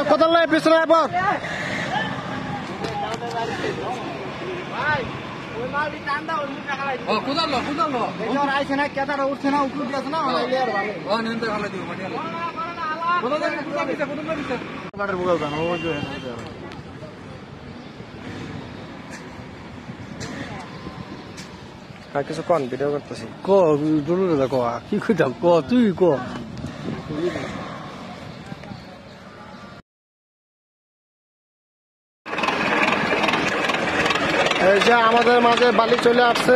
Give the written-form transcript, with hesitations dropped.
কোথায় লয় পিছনে আবার আইছে না কেতারা উঠছে না উপর গেছে না কিছু কন ভিডিও করতেছি ক কি কইতাম ক তুই ক এই যে আমাদের মাঝে বালি চলে আসছে।